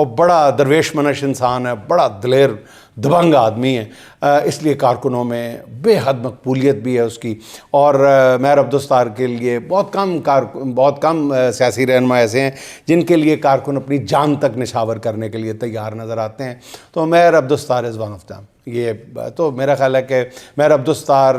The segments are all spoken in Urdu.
اور بڑا درویش منش انسان ہے، بڑا دلیر دبنگ آدمی ہے، اس لیے کارکنوں میں بے حد مقبولیت بھی ہے اس کی. اور مہر عبدالستار کے لیے بہت کم سیاسی رہنما ایسے ہیں جن کے لیے کارکن اپنی جان تک نشاور کرنے کے لیے تیار نظر آتے ہیں. تو مہر Abdul Sattar is one of them. یہ تو میرا خیال ہے کہ مہر عبدالستار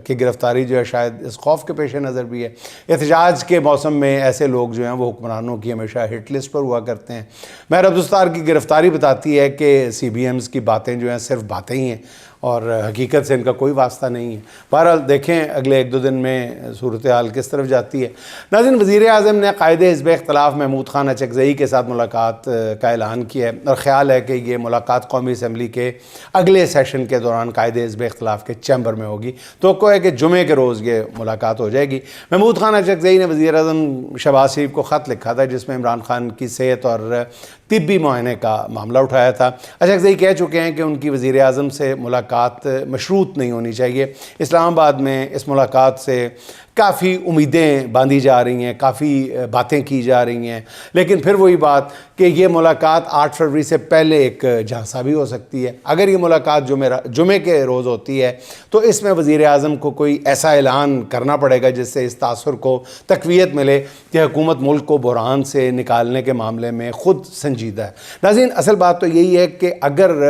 کی گرفتاری جو ہے شاید اس خوف کے پیش نظر بھی ہے. احتجاج کے موسم میں ایسے لوگ جو ہیں وہ حکمرانوں کی ہمیشہ ہٹ لسٹ پر ہوا کرتے ہیں. مہر عبدالستار کی گرفتاری بتاتی ہے کہ سی بی ایمز کی باتیں جو ہیں صرف باتیں ہی ہیں اور حقیقت سے ان کا کوئی واسطہ نہیں ہے. بہرحال دیکھیں اگلے 1-2 دن میں صورتحال کس طرف جاتی ہے. ناظرین، وزیر اعظم نے قائد حزب اختلاف محمود خان اچکزئی کے ساتھ ملاقات کا اعلان کیا ہے اور خیال ہے کہ یہ ملاقات قومی اسمبلی کے اگلے سیشن کے دوران قائد حزب اختلاف کے چیمبر میں ہوگی. توقع ہے کہ جمعے کے روز یہ ملاقات ہو جائے گی. محمود خان اچکزئی نے وزیر اعظم شہباز شریف کو خط لکھا تھا جس میں عمران خان کی صحت اور طبی معائنے کا معاملہ اٹھایا تھا. اچکزئی کہہ چکے ہیں کہ ان کی وزیر اعظم سے ملاقات مشروط نہیں ہونی چاہیے. اسلام آباد میں اس ملاقات سے کافی امیدیں باندھی جا رہی ہیں، کافی باتیں کی جا رہی ہیں، لیکن پھر وہی بات کہ یہ ملاقات 8 فروری سے پہلے ایک جھانسا بھی ہو سکتی ہے. اگر یہ ملاقات جمعے کے روز ہوتی ہے تو اس میں وزیر اعظم کو کوئی ایسا اعلان کرنا پڑے گا جس سے اس تاثر کو تقویت ملے کہ حکومت ملک کو بحران سے نکالنے کے معاملے میں خود سنجیدہ ہے. ناظرین، اصل بات تو یہی ہے کہ اگر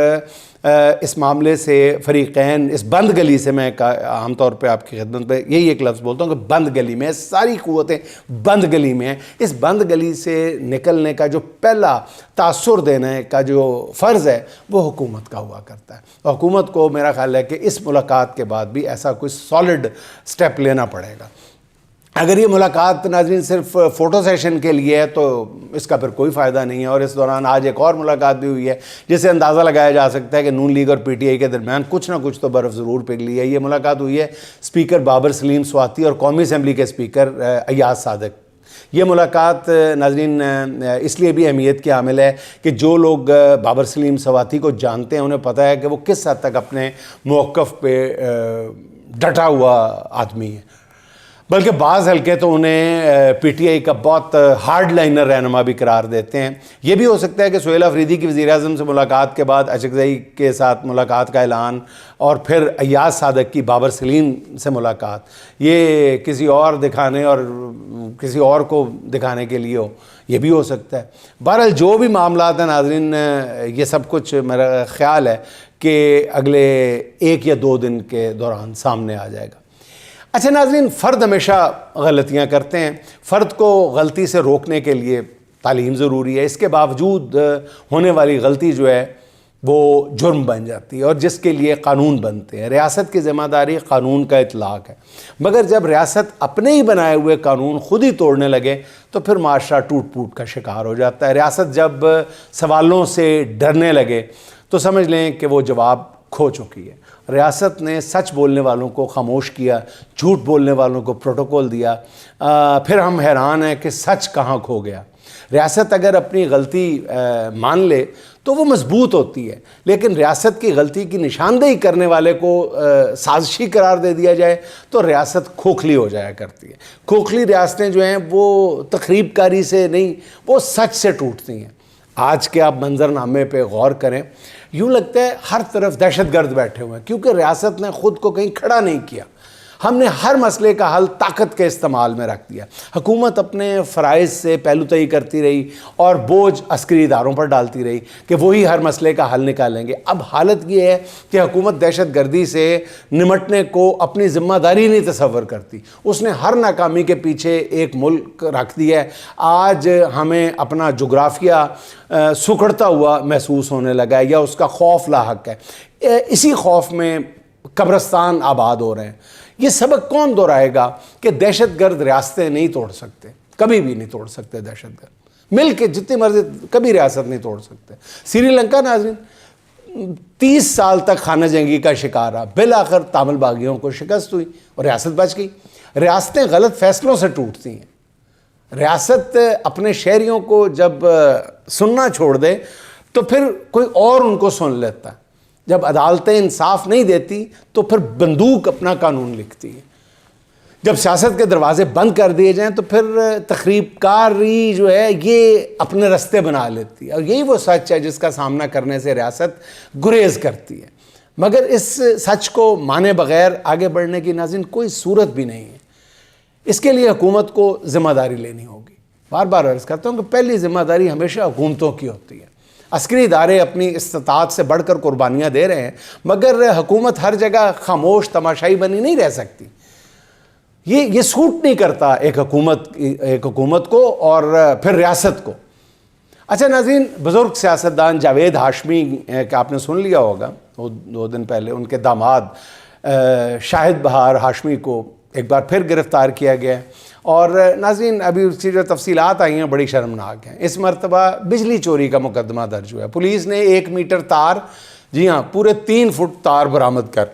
اس معاملے سے فریقین اس بند گلی سے، میں عام طور پہ آپ کی خدمت پہ یہی ایک لفظ بولتا ہوں کہ بند گلی میں ساری قوتیں بند گلی میں ہیں. اس بند گلی سے نکلنے کا جو پہلا تاثر دینے کا جو فرض ہے وہ حکومت کا ہوا کرتا ہے. حکومت کو میرا خیال ہے کہ اس ملاقات کے بعد بھی ایسا کوئی سالڈ سٹیپ لینا پڑے گا. اگر یہ ملاقات ناظرین صرف فوٹو سیشن کے لیے ہے تو اس کا پھر کوئی فائدہ نہیں ہے. اور اس دوران آج ایک اور ملاقات بھی ہوئی ہے جس سے اندازہ لگایا جا سکتا ہے کہ نون لیگ اور پی ٹی آئی کے درمیان کچھ نہ کچھ تو برف ضرور پگھلی ہے. یہ ملاقات ہوئی ہے اسپیکر بابر سلیم سواتی اور قومی اسمبلی کے اسپیکر ایاز صادق. یہ ملاقات ناظرین اس لیے بھی اہمیت کی حامل ہے کہ جو لوگ بابر سلیم سواتی کو جانتے ہیں انہیں پتہ ہے کہ وہ کس حد تک اپنے موقف پہ ڈٹا ہوا آدمی ہے، بلکہ بعض حلقے تو انہیں پی ٹی آئی کا بہت ہارڈ لائنر رہنما بھی قرار دیتے ہیں. یہ بھی ہو سکتا ہے کہ سہیل آفریدی کی وزیر اعظم سے ملاقات کے بعد اچکزئی کے ساتھ ملاقات کا اعلان اور پھر ایاز صادق کی بابر سلیم سے ملاقات یہ کسی اور دکھانے اور کسی اور کو دکھانے کے لیے ہو، یہ بھی ہو سکتا ہے. بہرحال جو بھی معاملات ہیں ناظرین، یہ سب کچھ میرا خیال ہے کہ اگلے 1 یا 2 دن کے دوران سامنے آ جائے گا. اچھا ناظرین، فرد ہمیشہ غلطیاں کرتے ہیں. فرد کو غلطی سے روکنے کے لیے تعلیم ضروری ہے. اس کے باوجود ہونے والی غلطی جو ہے وہ جرم بن جاتی ہے اور جس کے لیے قانون بنتے ہیں. ریاست کی ذمہ داری قانون کا اطلاق ہے، مگر جب ریاست اپنے ہی بنائے ہوئے قانون خود ہی توڑنے لگے تو پھر معاشرہ ٹوٹ پھوٹ کا شکار ہو جاتا ہے. ریاست جب سوالوں سے ڈرنے لگے تو سمجھ لیں کہ وہ جواب کھو چکی ہے. ریاست نے سچ بولنے والوں کو خاموش کیا، جھوٹ بولنے والوں کو پروٹوکول دیا. پھر ہم حیران ہیں کہ سچ کہاں کھو گیا. ریاست اگر اپنی غلطی مان لے تو وہ مضبوط ہوتی ہے، لیکن ریاست کی غلطی کی نشاندہی کرنے والے کو سازشی قرار دے دیا جائے تو ریاست کھوکھلی ہو جایا کرتی ہے. کھوکھلی ریاستیں جو ہیں وہ تخریب کاری سے نہیں، وہ سچ سے ٹوٹتی ہیں. آج کے آپ منظرنامے پہ غور کریں، یوں لگتا ہے ہر طرف دہشت گرد بیٹھے ہوئے ہیں کیونکہ ریاست نے خود کو کہیں کھڑا نہیں کیا. ہم نے ہر مسئلے کا حل طاقت کے استعمال میں رکھ دیا. حکومت اپنے فرائض سے پہلو تہی کرتی رہی اور بوجھ عسکری اداروں پر ڈالتی رہی کہ وہی ہر مسئلے کا حل نکالیں گے. اب حالت یہ ہے کہ حکومت دہشت گردی سے نمٹنے کو اپنی ذمہ داری نہیں تصور کرتی. اس نے ہر ناکامی کے پیچھے ایک ملک رکھ دیا ہے. آج ہمیں اپنا جغرافیہ سکڑتا ہوا محسوس ہونے لگا ہے یا اس کا خوف لاحق ہے. اسی خوف میں قبرستان آباد ہو رہے ہیں. یہ سبق کون دہرائے گا کہ دہشت گرد ریاستیں نہیں توڑ سکتے، کبھی بھی نہیں توڑ سکتے. دہشت گرد مل کے جتنی مرضی کبھی ریاست نہیں توڑ سکتے. سری لنکا ناظرین 30 سال تک خانہ جنگی کا شکار رہا، بالآخر تامل باغیوں کو شکست ہوئی اور ریاست بچ گئی. ریاستیں غلط فیصلوں سے ٹوٹتی ہیں. ریاست اپنے شہریوں کو جب سننا چھوڑ دے تو پھر کوئی اور ان کو سن لیتا ہے. جب عدالتیں انصاف نہیں دیتی تو پھر بندوق اپنا قانون لکھتی ہے. جب سیاست کے دروازے بند کر دیے جائیں تو پھر تخریب کاری جو ہے یہ اپنے رستے بنا لیتی ہے، اور یہی وہ سچ ہے جس کا سامنا کرنے سے ریاست گریز کرتی ہے۔ مگر اس سچ کو مانے بغیر آگے بڑھنے کی ناظرین کوئی صورت بھی نہیں ہے۔ اس کے لیے حکومت کو ذمہ داری لینی ہوگی۔ بار بار عرض کرتا ہوں کہ پہلی ذمہ داری ہمیشہ حکومتوں کی ہوتی ہے۔ عسکری ادارے اپنی استطاعت سے بڑھ کر قربانیاں دے رہے ہیں، مگر حکومت ہر جگہ خاموش تماشائی بنی نہیں رہ سکتی۔ یہ سوٹ نہیں کرتا ایک حکومت کو اور پھر ریاست کو۔ اچھا ناظرین، بزرگ سیاستدان جاوید ہاشمی کہ آپ نے سن لیا ہوگا، 2 دن پہلے ان کے داماد شاہد بہار ہاشمی کو ایک بار پھر گرفتار کیا گیا ہے، اور ناظرین ابھی اس کی جو تفصیلات آئی ہیں بڑی شرمناک ہیں۔ اس مرتبہ بجلی چوری کا مقدمہ درج ہوا ہے۔ پولیس نے 1 میٹر تار، جی ہاں پورے 3 فٹ تار برآمد کر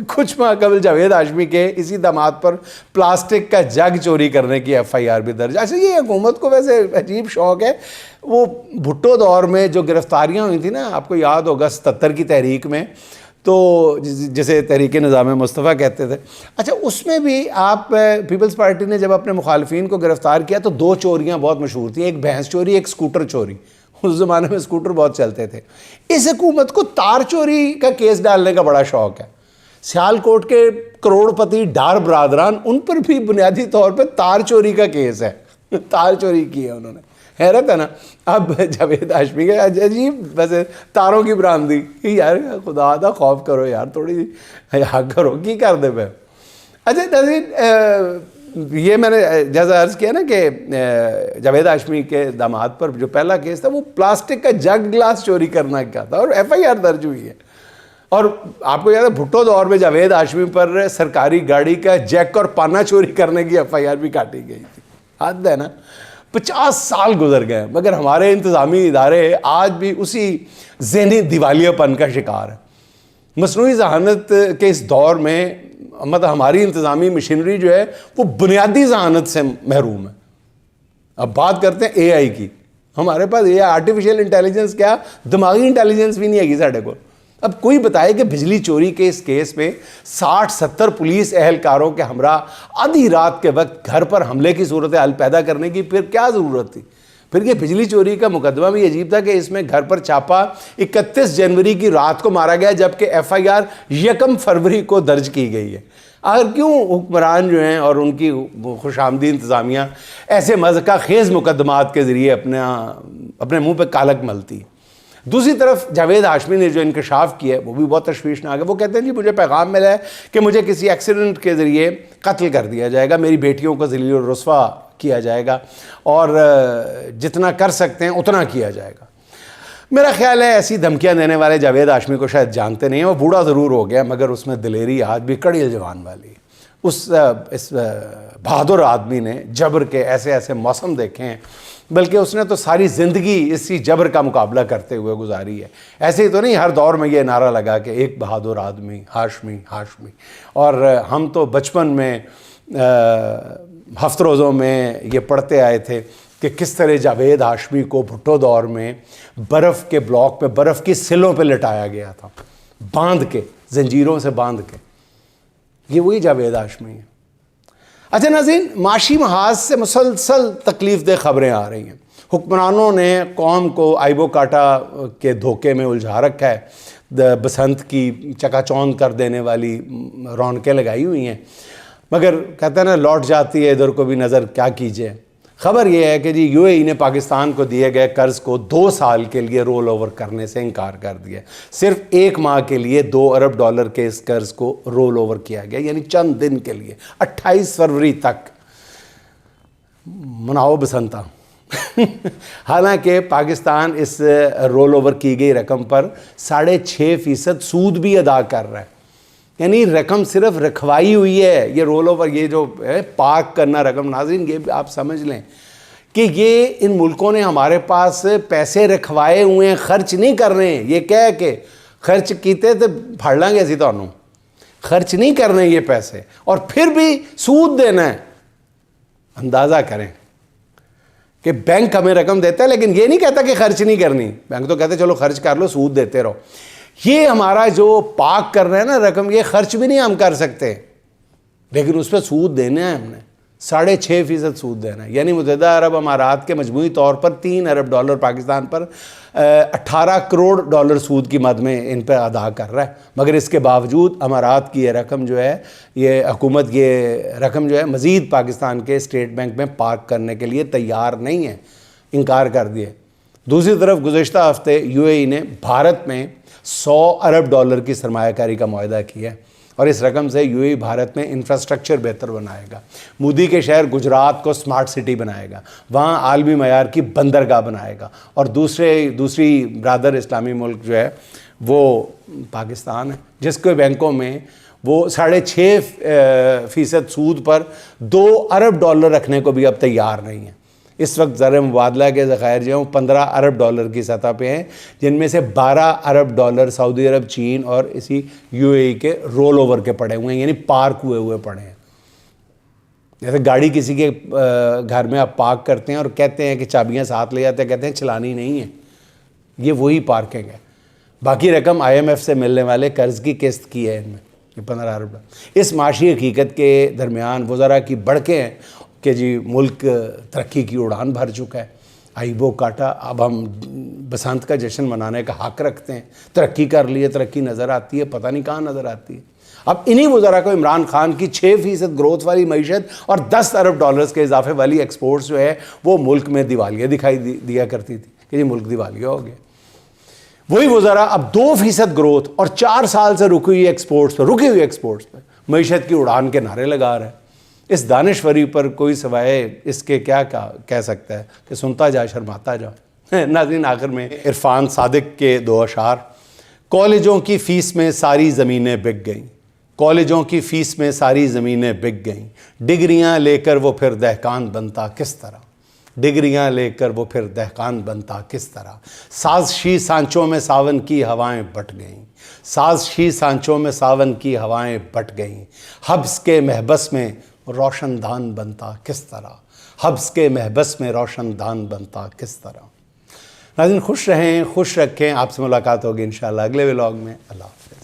کچھ ماہ قبل جاوید ہاشمی کے اسی داماد پر پلاسٹک کا جگ چوری کرنے کی FIR بھی درج۔ اچھا یہ حکومت کو ویسے عجیب شوق ہے، وہ بھٹو دور میں جو گرفتاریاں ہوئی تھیں نا، آپ کو یاد ہوگا 77 کی تحریک میں، تو جسے تحریک نظام مصطفیٰ کہتے تھے، اچھا اس میں بھی آپ پیپلز پارٹی نے جب اپنے مخالفین کو گرفتار کیا تو 2 چوریاں بہت مشہور تھیں، ایک بھینس چوری، ایک اسکوٹر چوری۔ اس زمانے میں اسکوٹر بہت چلتے تھے۔ اس حکومت کو تار چوری کا کیس ڈالنے کا بڑا شوق ہے۔ سیالکوٹ کے کروڑ پتی ڈار برادران، ان پر بھی بنیادی طور پہ تار چوری کا کیس ہے، تار چوری کی ہے انہوں نے۔ حیرت ہے نا۔ اب جاوید ہاشمی کا عجیب ویسے تاروں کی برآمدی، یار خدا دا خوف کرو یار، تھوڑی حیا کرو، کی کر دے پہ۔ اچھا ناظرین، یہ میں نے جیسا عرض کیا نا کہ جاوید ہاشمی کے داماد پر جو پہلا کیس تھا وہ پلاسٹک کا جگ گلاس چوری کرنا کا تھا، اور FIR درج ہوئی ہے۔ اور آپ کو یاد ہے بھٹو دور میں جاوید ہاشمی پر سرکاری گاڑی کا جیک اور پانا چوری کرنے کی FIR بھی کاٹی گئی تھی۔ حد ہے نا۔ 50 سال گزر گئے مگر ہمارے انتظامی ادارے آج بھی اسی ذہنی دیوالیہ پن کا شکار ہیں۔ مصنوعی ذہانت کے اس دور میں مطلب ہماری انتظامی مشینری جو ہے وہ بنیادی ذہانت سے محروم ہے۔ اب بات کرتے ہیں AI کی۔ ہمارے پاس یہ آرٹیفیشیل انٹیلیجنس کیا، دماغی انٹیلیجنس بھی نہیں ہے گی ساڑھے کو۔ اب کوئی بتائے کہ بجلی چوری کے اس کیس میں 60-70 پولیس اہلکاروں کے ہمراہ آدھی رات کے وقت گھر پر حملے کی صورتحال پیدا کرنے کی پھر کیا ضرورت تھی؟ پھر یہ بجلی چوری کا مقدمہ بھی عجیب تھا کہ اس میں گھر پر چھاپا 31 جنوری کی رات کو مارا گیا، جبکہ FIR 1 فروری کو درج کی گئی ہے۔ آخر کیوں حکمران جو ہیں اور ان کی خوش آمدی انتظامیہ ایسے مضحکہ خیز مقدمات کے ذریعے اپنے منہ پہ کالک ملتی ہے؟ دوسری طرف جاوید ہاشمی نے جو انکشاف کیا ہے وہ بھی بہت تشویشناک ہے۔ وہ کہتے ہیں جی مجھے پیغام ملا ہے کہ مجھے کسی ایکسیڈنٹ کے ذریعے قتل کر دیا جائے گا، میری بیٹیوں کو ذلیل و رسوا کیا جائے گا، اور جتنا کر سکتے ہیں اتنا کیا جائے گا۔ میرا خیال ہے ایسی دھمکیاں دینے والے جاوید ہاشمی کو شاید جانتے نہیں ہیں۔ وہ بوڑھا ضرور ہو گیا مگر اس میں دلیری آج بھی کڑی جوان والی ہے۔ اس بہادر آدمی نے جبر کے ایسے ایسے موسم دیکھے ہیں، بلکہ اس نے تو ساری زندگی اسی جبر کا مقابلہ کرتے ہوئے گزاری ہے۔ ایسے ہی تو نہیں ہر دور میں یہ نعرہ لگا کہ ایک بہادر آدمی ہاشمی ہاشمی، اور ہم تو بچپن میں ہفت روزوں میں یہ پڑھتے آئے تھے کہ کس طرح جاوید ہاشمی کو بھٹو دور میں برف کے بلاک پہ برف کی سلوں پہ لٹایا گیا تھا، باندھ کے، زنجیروں سے باندھ کے۔ یہ وہی جاوید ہاشمی ہے۔ اچھا ناظرین، معاشی محاذ سے مسلسل تکلیف دہ خبریں آ رہی ہیں۔ حکمرانوں نے قوم کو آئیبو کاٹا کے دھوکے میں الجھا رکھا ہے، بسنت کی چکا چوند کر دینے والی رونقیں لگائی ہوئی ہیں، مگر کہتے ہیں نا لوٹ جاتی ہے ادھر کو بھی نظر، کیا کیجئے۔ خبر یہ ہے کہ جی UAE نے پاکستان کو دیے گئے قرض کو 2 سال کے لیے رول اوور کرنے سے انکار کر دیا۔ صرف 1 ماہ کے لیے $2 ارب کے اس قرض کو رول اوور کیا گیا، یعنی چند دن کے لیے 28 فروری تک۔ مناؤ بسنتا۔ حالانکہ پاکستان اس رول اوور کی گئی رقم پر 6.5% سود بھی ادا کر رہا ہے، یعنی رقم صرف رکھوائی ہوئی ہے۔ یہ رول اوور، یہ جو ہے پارک کرنا رقم، ناظرین یہ آپ سمجھ لیں کہ یہ ان ملکوں نے ہمارے پاس پیسے رکھوائے ہوئے ہیں، خرچ نہیں کر رہے ہیں۔ یہ کہہ کہ خرچ کیتے تو پھڑ لیں گے اسی تانوں، خرچ نہیں کرنے یہ پیسے، اور پھر بھی سود دینا ہے۔ اندازہ کریں کہ بینک ہمیں رقم دیتا ہے لیکن یہ نہیں کہتا کہ خرچ نہیں کرنی، بینک تو کہتے چلو خرچ کر لو، سود دیتے رہو۔ یہ ہمارا جو پاک کر رہے ہیں نا رقم، یہ خرچ بھی نہیں ہم کر سکتے، لیکن اس پہ سود دینا ہے ہم نے 6.5% سود دینا ہے. یعنی متحدہ عرب امارات کے مجموعی طور پر $3 ارب پاکستان پر $18 کروڑ سود کی مد میں ان پہ ادا کر رہا ہے. مگر اس کے باوجود امارات کی یہ رقم جو ہے، یہ حکومت یہ رقم جو ہے مزید پاکستان کے اسٹیٹ بینک میں پارک کرنے کے لیے تیار نہیں ہے، انکار کر دیے. دوسری طرف گزشتہ ہفتے UAE نے بھارت میں $100 ارب کی سرمایہ کاری کا معاہدہ کیا ہے، اور اس رقم سے UAE بھارت میں انفراسٹرکچر بہتر بنائے گا. مودی کے شہر گجرات کو سمارٹ سٹی بنائے گا، وہاں عالمی معیار کی بندرگاہ بنائے گا. اور دوسری برادر اسلامی ملک جو ہے وہ پاکستان ہے، جس کے بینکوں میں وہ 6.5% سود پر $2 ارب رکھنے کو بھی اب تیار نہیں ہے. اس وقت زر مبادلہ کے ذخائر جو ہیں $15 ارب کی سطح پہ ہیں، جن میں سے $12 ارب سعودی عرب، چین اور اسی UAE کے رول اوور کے پڑے ہوئے ہیں، یعنی پارک ہوئے پڑے ہیں. جیسے گاڑی کسی کے گھر میں آپ پارک کرتے ہیں اور کہتے ہیں کہ چابیاں ساتھ لے جاتے ہیں، کہتے ہیں چلانی نہیں ہے، یہ وہی پارکنگ ہے. باقی رقم IMF سے ملنے والے قرض کی قسط کی ہے ان میں، یہ $15 ارب. اس معاشی حقیقت کے درمیان وزراء کی بڑکیں ہیں کہ جی ملک ترقی کی اڑان بھر چکا ہے، آئیبو کاٹا، اب ہم بسنت کا جشن منانے کا حق رکھتے ہیں، ترقی کر لیے، ترقی نظر آتی ہے، پتہ نہیں کہاں نظر آتی ہے. اب انہی وزراء کو عمران خان کی 6% گروتھ والی معیشت اور $10 ارب کے اضافے والی ایکسپورٹس جو ہے وہ ملک میں دیوالیہ دکھائی دیا کرتی تھی کہ جی ملک دیوالیہ ہو گیا. وہی وزراء اب 2% گروتھ اور 4 سال سے رکی ہوئی ایکسپورٹس پہ معیشت کی اڑان کے نعرے لگا رہے ہیں. اس دانشوری پر کوئی سوائے اس کے کیا کہہ سکتا ہے کہ سنتا جا شرماتا جا. ناظرین، آخر میں عرفان صادق کے 2 اشعار. کالجوں کی فیس میں ساری زمینیں بک گئیں، کالجوں کی فیس میں ساری زمینیں بک گئیں، ڈگریاں لے کر وہ پھر دہقان بنتا کس طرح، ڈگریاں لے کر وہ پھر دہقان بنتا کس طرح. سازشی سانچوں میں ساون کی ہوائیں بٹ گئیں، سازشی سانچوں میں ساون کی ہوائیں بٹ گئیں، حبس کے محبس میں روشن دان بنتا کس طرح، حبس کے محبس میں روشن دان بنتا کس طرح. ناظرین، خوش رہیں، خوش رکھیں. آپ سے ملاقات ہوگی انشاءاللہ اگلے ولاگ میں. اللہ حافظ.